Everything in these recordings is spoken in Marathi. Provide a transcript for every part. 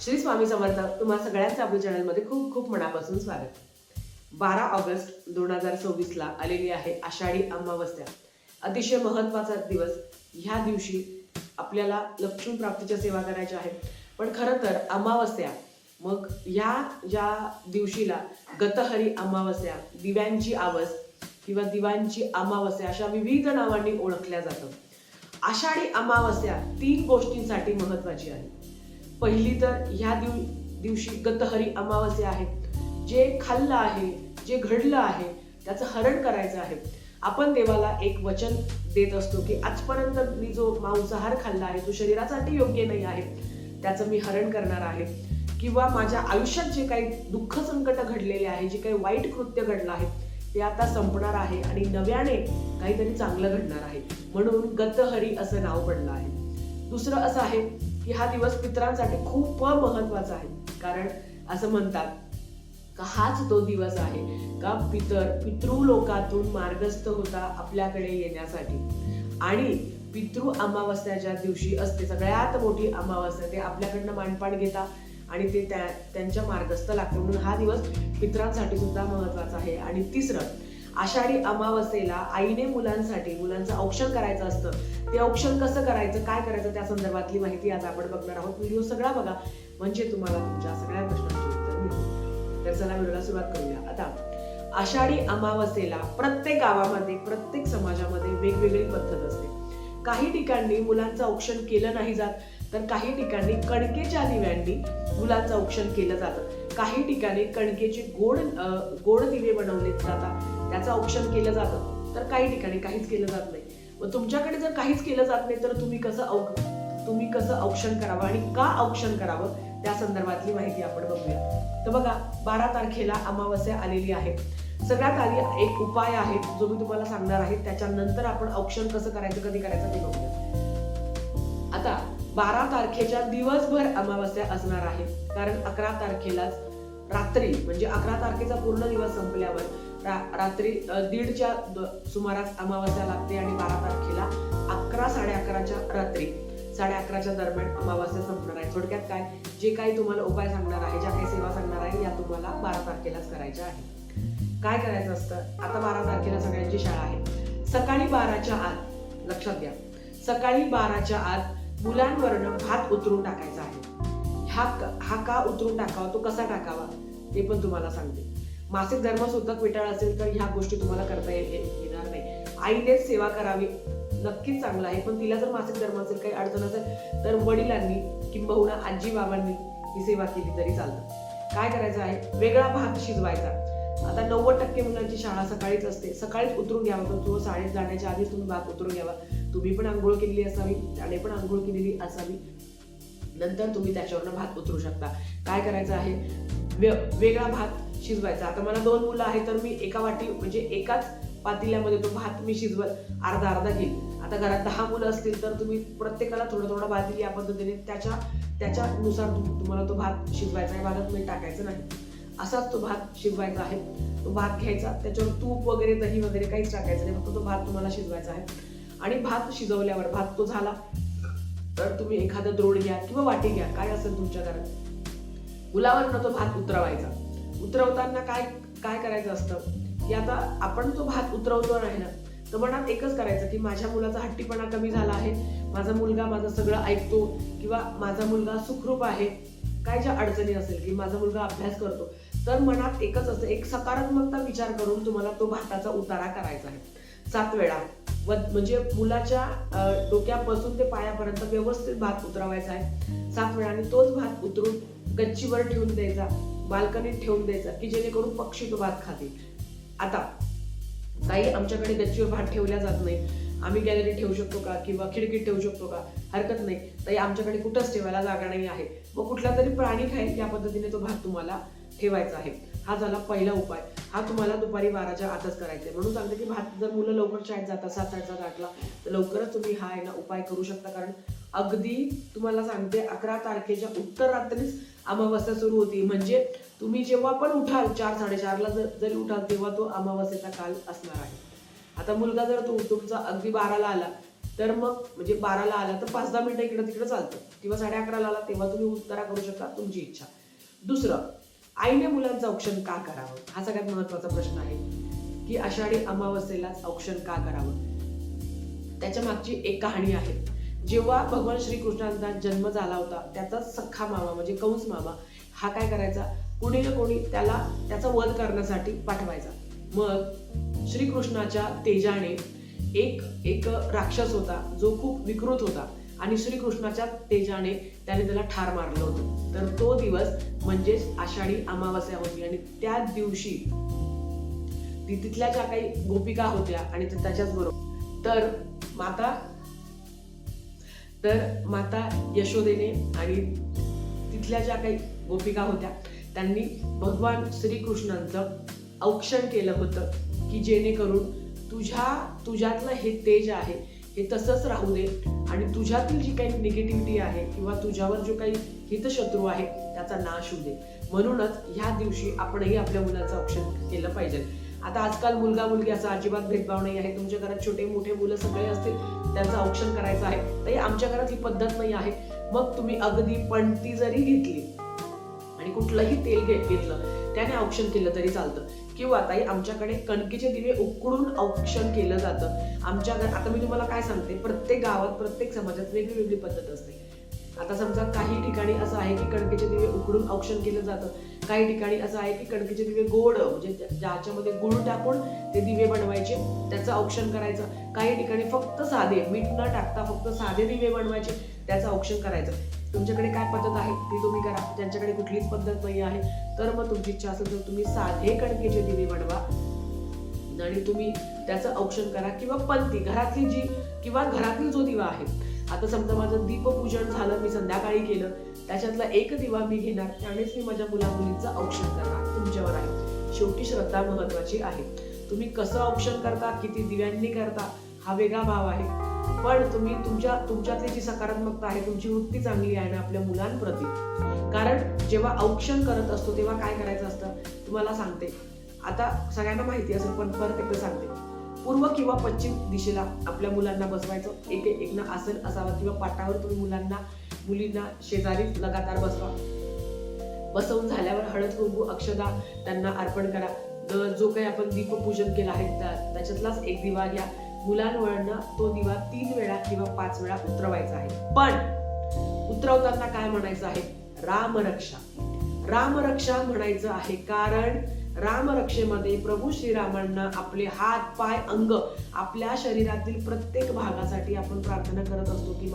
श्री स्वामी समर्थ. तुम्हा सगळ्यांचं आपल्या चॅनलमध्ये खूप खूप मनापासून स्वागत. 12 ऑगस्ट 2026 ला आलेली आहे आषाढी अमावस्या. अतिशय महत्त्वाचा दिवस. ह्या दिवशी आपल्याला लक्ष्मी प्राप्तीच्या सेवा करायच्या आहेत. पण खरं तर अमावस्या, मग ह्या ज्या दिवशीला गतहरी अमावस्या, दिव्यांची आवस किंवा दिवांची अमावस्या अशा विविध नावांनी ओळखल्या जातं. आषाढी अमावस्या 3 गोष्टींसाठी महत्त्वाची आहे. पहिली तर ह्या दिवशी गतहरी अमावस्या आहे. जे खाल्लं आहे, जे घडलं आहे त्याचं हरण करायचं आहे. आपण देवाला एक वचन देत असतो की आजपर्यंत मी जो मांसाहार खाल्ला आहे तो शरीरासाठी योग्य नाही आहे, त्याचं मी हरण करणार आहे. किंवा माझ्या आयुष्यात जे काही दुःख संकट घडलेले आहे, जे काही वाईट कृत्य घडलं आहे ते आता संपणार आहे आणि नव्याने काहीतरी चांगलं घडणार आहे. म्हणून गतहरी असं नाव पडलं आहे. दुसरं असं आहे की हा दिवस पितरांसाठी खूप महत्वाचा आहे. कारण असं म्हणतात का हाच तो दिवस आहे का पितृलोकातून मार्गस्थ होता आपल्याकडे येण्यासाठी. आणि पितृ अमावस्या ज्या दिवशी असते, सगळ्यात मोठी अमावस्या, ते आपल्याकडनं मानपान घेता आणि ते त्यांच्या मार्गस्थ लागते. म्हणून हा दिवस पितरांसाठी सुद्धा महत्वाचा आहे. आणि तिसरं, आषाढी अमावस्येला आईने मुलांचं औक्षण करायचं असतं. ते औक्षण कसं करायचं, काय करायचं, त्या संदर्भातली माहिती आज आपण बघणार आहोत. व्हिडिओ सगळा बघा म्हणजे तुम्हाला तुमच्या सगळ्या प्रश्नांची उत्तर मिळतील. तर चला व्हिडिओला सुरुवात करूया. आता आषाढी अमावस्येला प्रत्येक गावामध्ये, प्रत्येक समाजामध्ये वेगवेगळी पद्धत असते. काही ठिकाणी मुलांचं औक्षण केलं नाही जात, तर काही ठिकाणी कणकेच्या दिव्यांनी मुलांचं औक्षण केलं जातं. काही ठिकाणी कणकेचे गोड दिवे बनवले जातात, त्याचं औक्षण केलं जातं. तर काही ठिकाणी काहीच केलं जात नाही. मग तुमच्याकडे जर काहीच केलं जात नाही तर तुम्ही कसं औक्षण करावं आणि का औक्षण करावं त्या संदर्भातली माहिती आपण बघूया. तर बघा, 12 तारखेला अमावस्या आलेली आहे. सगळ्यात आधी एक उपाय आहे जो मी तुम्हाला सांगणार आहे. त्याच्यानंतर आपण औक्षण कसं करायचं, कधी करायचं ते बघूया. आता 12 तारखेच्या दिवसभर अमावस्या असणार आहे. कारण 11 तारखेलाच रात्री, म्हणजे 11 तारखेचा पूर्ण दिवस संपल्यावर रात्री 1:30च्या सुमारास अमावस्या लागते आणि 12 तारखेला 11, 11:30च्या रात्री 11:30च्या दरम्यान अमावस्या संपणार आहे. थोडक्यात काय, जे काही तुम्हाला उपाय सांगणार आहे, ज्या काही सेवा सांगणार आहे, या तुम्हाला 12 तारखेलाच करायच्या आहे. काय करायचं असतं, आता 12 तारखेला सगळ्यांची शाळा आहे. सकाळी 12च्या आत, लक्षात घ्या, सकाळी 12च्या आत मुलांवरनं भात उतरून टाकायचा आहे. हा का उतरून टाकावा, तो कसा टाकावा ते पण तुम्हाला सांगते. मासिक धर्म सुद्धा विटाळ असेल तर ह्या गोष्टी तुम्हाला करता येणार नाही. आईनेच सेवा करावी, नक्कीच चांगलं आहे. पण तिला जर मासिक धर्म असेल, काही अडचण असेल तर वडिलांनी किंबहुना आजी बाबांनी ही सेवा केली तरी चालतं. काय करायचं आहे, वेगळा भात शिजवायचा. आता 90% मुलांची शाळा सकाळीच असते. सकाळीच उतरून घ्यावा, तो शाळेत जाण्याच्या आधीच तुम्ही भात उतरून घ्यावा. तुम्ही पण आंघोळ केलेली असावी, त्याने पण आंघोळ केलेली असावी, नंतर तुम्ही त्याच्यावरनं भात उतरू शकता. काय करायचं आहे, वेगळा भात शिजवायचा. आता मला 2 मुलं आहेत तर मी एका वाटी, म्हणजे एकाच पातेल्यामध्ये तो भात मी शिजवत अर्धा घेईल. आता घरात 10 मुलं असतील तर तुम्ही प्रत्येकाला थोडा भात दिली, या पद्धतीने त्याच्यानुसार तुम्हाला तो भात शिजवायचा आहे. भातात मीठ टाकायचं नाही, असाच तो भात शिजवायचा आहे. तो भात घ्यायचा, त्याच्यावर तूप वगैरे, दही वगैरे काहीच टाकायचं नाही, फक्त तो भात तुम्हाला शिजवायचा आहे. आणि भात शिजवल्यावर, भात तो झाला तर तुम्ही एखादं द्रोण घ्या किंवा वाटी घ्या, काय असेल तुमच्या घरात, मुलावरनं तो भात उतरवायचा. उतरवताना काय करायचं असतं की आता आपण तो भात उतरवतो नाही ना, तर मनात एकच करायचं की माझ्या मुलाचा हट्टीपणा कमी झाला आहे, माझा मुलगा माझं सगळं ऐकतो, किंवा माझा मुलगा सुखरूप आहे, काय ज्या अडचणी असेल की माझा मुलगा अभ्यास करतो, तर मनात एकच असतं, एक सकारात्मकता विचार करून तुम्हाला तो भाताचा उतारा करायचा आहे. 7 वेळा, म्हणजे मुलाच्या डोक्यापासून ते पायापर्यंत व्यवस्थित भात उतरवायचा आहे 7 वेळा. आणि तोच भात उतरून गच्चीवर ठेवून द्यायचा, बाल्कनीत ठेवून द्यायचा, की जेणेकरून पक्षी तो भात खातील. आता काही आमच्याकडे गच्चीवर भात ठेवल्या जात नाही, आम्ही गॅलरीत ठेवू शकतो का किंवा खिडकीत ठेवू शकतो का, हरकत नाही. ताई आमच्याकडे कुठंच ठेवायला जागा नाही आहे, मग कुठला तरी प्राणी खाईल या पद्धतीने तो भात तुम्हाला ठेवायचा आहे. हा झाला पहिला उपाय. हा तुम्हाला दुपारी 12च्या आतच करायचा आहे. म्हणून सांगते की भात जर मुलं लवकर शाळेत जातात 7:08ला, तर लवकरच तुम्ही हा आहे ना उपाय करू शकता. कारण अगदी तुम्हाला सांगते 11 तारखेच्या उत्तर रात्रीच अमावस्या सुरू होती. म्हणजे तुम्ही जेव्हा पण उठाल 4-4:30ला जरी उठाल तेव्हा तो अमावस्येचा काल असणार आहे. आता मुलगा जर तुमचा अगदी 12ला आला तर मग म्हणजे 12ला आला तर 5-10 मिनिटं इकडं तिकडं चालतं, किंवा 11:30ला आला तेव्हा तुम्ही उत्तरा करू शकता, तुमची इच्छा. दुसरं, आईने मुलांचं औक्षण का करावं, हा सगळ्यात महत्वाचा प्रश्न आहे की आषाढी अमावस्येलाच औक्षण का करावं. त्याच्या मागची एक कहाणी आहे. जेव्हा भगवान श्रीकृष्णांचा जन्म झाला होता, त्याचा सख्खा मामा म्हणजे कंस मामा हा काय करायचा, कोणी ना कोणी त्याचा वध करण्यासाठी पाठवायचा. मग श्रीकृष्णाच्या तेजाने एक राक्षस होता जो खूप विकृत होता, आणि श्रीकृष्णाच्या तेजाने त्याला ठार मारलं होतं. तर तो दिवस म्हणजेच आषाढी अमावस्या होती, आणि त्या दिवशी तिथल्या ज्या काही गोपिका होत्या आणि त्याच्याच बरोबर तर माता यशोदेने आणि तिथल्या ज्या काही गोपिका होत्या त्यांनी भगवान श्रीकृष्णांचं औक्षण केलं होतं की जेणेकरून तुझ्यातलं हे तेज आहे हे तसंच राहू दे, आणि तुझ्यातील जी काही निगेटिव्हिटी आहे किंवा तुझ्यावर जो काही हितशत्रू आहे त्याचा नाश होऊ दे. म्हणूनच ह्या दिवशी आपणही आपल्या मुलाचं औक्षण केलं पाहिजे. आता आजकाल मुलगा मुलगी असा अजिबात भेदभाव नाही आहे. तुमच्या घरात छोटे मोठे मुलं सगळे असतील, त्यांचं औक्षण करायचं आहे. तरी आमच्या घरात ही पद्धत नाही आहे. मग तुम्ही अगदी पणती जरी घेतली आणि कुठलंही तेल घेतलं त्याने औक्षण केलं तरी चालतं. किंवा ताई आमच्याकडे कणकेचे दिवे उकडून औक्षण केलं जातं. आमच्या आता मी तुम्हाला काय सांगते, प्रत्येक गावात प्रत्येक समाजात वेगळी पद्धत असते. आता समजा काही ठिकाणी असं आहे की कणकेचे दिवे उकडून औक्षण केलं जातं, काही ठिकाणी असं आहे की कणकेचे दिवे गोड म्हणजे ज्याच्यामध्ये गुळ टाकून ते दिवे बनवायचे, त्याचं औक्षण करायचं. काही ठिकाणी फक्त साधे मीठ न टाकता फक्त साधे दिवे बनवायचे, त्याचं औक्षण करायचं. तुमच्याकडे काय पद्धत आहे ती तुम्ही करा. ज्यांच्याकडे कुठलीच पद्धत नाही आहे तर मग तुमची इच्छा असेल तर तुम्ही साधे कणकेचे दिवे बनवा आणि तुम्ही त्याचं औक्षण करा. किंवा पंथी घरातली जी किंवा घरातील जो दिवा आहे, आता समजा माझं दीपपूजन झालं, मी संध्याकाळी केलं, त्याच्यातला एक दिवा मी घेणार, त्यानेच मी माझ्या मुलीचं औक्षण करणार. तुमच्यावर आहे. शेवटी श्रद्धा महत्वाची आहे. तुम्ही कसं औक्षण करता, किती दिव्यांनी करता हा वेगळा भाव आहे, पण तुम्ही तुमच्यातली जी सकारात्मकता आहे, तुमची वृत्ती चांगली आहे ना आपल्या मुलांप्रती. कारण जेव्हा औक्षण करत असतो तेव्हा काय करायचं असतं तुम्हाला सांगते. आता सगळ्यांना माहिती असेल पण परत एकदा सांगते. पूर्व किंवा पश्चिम दिशेला आपल्या मुलांना बसवायचं. एक ना आसन असावं किंवा पाटावर तुम्ही मुलींना शेजारी लगातार बसवा. बसवून झाल्यावर हळद कुंकू अक्षदा त्यांना अर्पण करा. जो काही आपण दीपपूजन केलं आहे त्याच्यातलाच एक दिवा घ्या. मुलांवरनं तो दिवा 3 वेळा किंवा 5 वेळा उतरवायचा आहे. पण उतरवताना काय म्हणायचं आहे, रामरक्षा. रामरक्षा म्हणायचं आहे कारण रामरक्षेमध्ये प्रभू श्रीरामांना आपले हात पाय अंग आपल्या शरीरातील प्रत्येक भागासाठी आपण प्रार्थना करत असतो की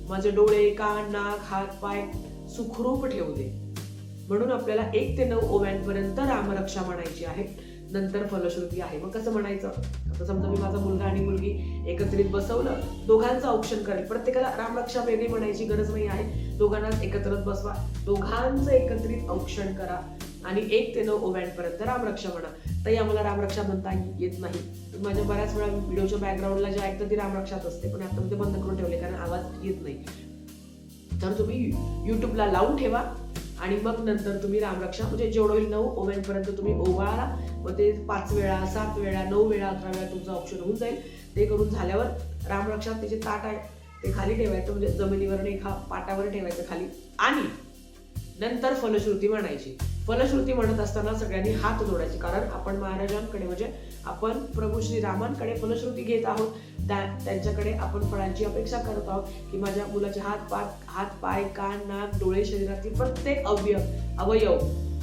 माझे डोळे कान नाक हात पाय सुखरूप ठेवू दे. म्हणून आपल्याला 1 ते 9 ओव्यांपर्यंत रामरक्षा म्हणायची आहे. नंतर फलश्रुती आहे. मग कसं म्हणायचं, आता समजा मी माझा मुलगा आणि मुलगी एकत्रित बसवलं, दोघांचं औक्षण करेल. प्रत्येकाला रामरक्षा वेगळी म्हणायची गरज नाही आहे. दोघांना एकत्रच बसवा, दोघांचं एकत्रित औक्षण करा आणि 1 ते 9 ओव्यांपर्यंत रामरक्षा म्हणा. ताई आम्हाला रामरक्षा म्हणता येत नाही. माझ्या बऱ्याच वेळा व्हिडिओच्या बॅकग्राऊंडला जे ऐकतं ती रामरक्षाच असते, पण आता मी ते बंद करून ठेवले कारण आवाज येत नाही. तर तुम्ही युट्यूबला लावून ठेवा आणि मग नंतर तुम्ही रामरक्षा म्हणजे जेवढं होईल 9 ओव्यांपर्यंत तुम्ही ओवाळा. मग ते 5 वेळा 7 वेळा 9 वेळा 11 वेळा तुमचं ऑप्शन होऊन जाईल. ते करून झाल्यावर रामरक्षा त्याचे ताट आहे ते खाली ठेवायचं, म्हणजे जमिनीवर नाही पाटावर ठेवायचं खाली, आणि नंतर फलश्रुती म्हणायची. फलश्रुती म्हणत असताना सगळ्यांनी हात जोडायचे, कारण आपण महाराजांकडे म्हणजे आपण प्रभू श्रीरामांकडे फलश्रुती घेत आहोत. त्यांच्याकडे आपण फळांची अपेक्षा करत आहोत की माझ्या मुलाचे हात पाय कान नाक डोळे शरीरातील प्रत्येक अवयव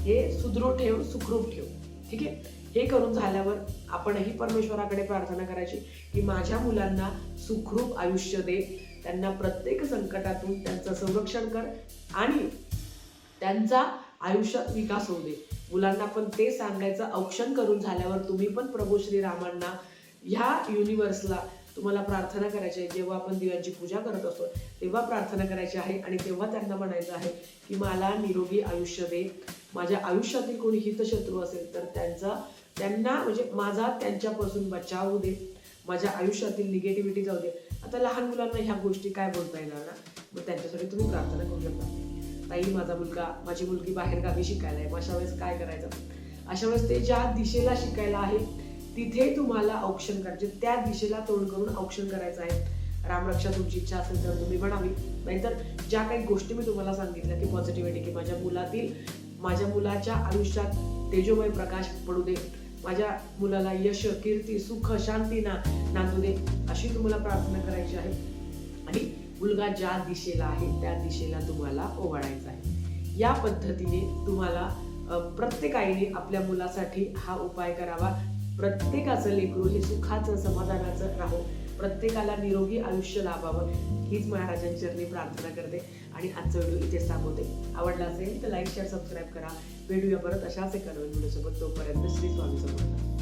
हे सुदृढ ठेव सुखरूप ठेव. ठीक आहे. हे करून झाल्यावर आपणही परमेश्वराकडे प्रार्थना करायची की माझ्या मुलांना सुखरूप आयुष्य दे, त्यांना प्रत्येक संकटातून त्यांचं संरक्षण कर आणि त्यांचा आयुष्यात विकास होऊ दे. मुलांना पण ते सांगायचं. औक्षण करून झाल्यावर तुम्ही पण प्रभू श्रीरामांना ह्या युनिव्हर्सला तुम्हाला प्रार्थना करायची आहे. जेव्हा आपण दिव्यांची पूजा करत असतो तेव्हा प्रार्थना करायची आहे आणि तेव्हा त्यांना म्हणायचं आहे की मला निरोगी आयुष्य दे. माझ्या आयुष्यातील कोणी हितशत्रू असेल तर त्यांना म्हणजे माझा त्यांच्यापासून बचाव दे. माझ्या आयुष्यातील निगेटिव्हिटी जाऊ दे. आता लहान मुलांना ह्या गोष्टी काय बोलता येणार ना, मग त्यांच्यासाठी तुम्ही प्रार्थना करू शकता. ताई माझी मुलगी बाहेर गावी शिकायला आहे, मग अशा वेळेस काय करायचं. अशा वेळेस ते ज्या दिशेला शिकायला आहे तिथे तुम्हाला औक्षण करायचे, त्या दिशेला तोंड करून औक्षण करायचं आहे. रामरक्षा तुमची इच्छा असेल तर तुम्ही म्हणावी. नाहीतर ज्या काही गोष्टी मी तुम्हाला सांगितल्या की पॉझिटिव्हिटी, की माझ्या मुलाच्या आयुष्यात तेजोमय प्रकाश पडू दे, माझ्या मुलाला यश, कीर्ती, सुख, शांती नांदू दे, अशी तुम्हाला प्रार्थना करायची आहे. आणि मुलगा ज्या दिशेला आहे त्या दिशेला तुम्हाला ओवाळायचा आहे. या पद्धतीने तुम्हाला प्रत्येक आईने आपल्या मुलासाठी हा उपाय करावा. प्रत्येकाचं लेकरू हे सुखाचं, समाधानाचं राहो, प्रत्येकाला निरोगी आयुष्य लाभावं, हीच महाराजांच्या चरणी प्रार्थना करते. आणि आजचा व्हिडिओ इथेच थांबवते. आवडला असेल तर लाईक, शेअर, सबस्क्राईब करा. भेटूया परत अशाच एका नवीन व्हिडिओसोबत. तोपर्यंत श्री स्वामी समर्थ.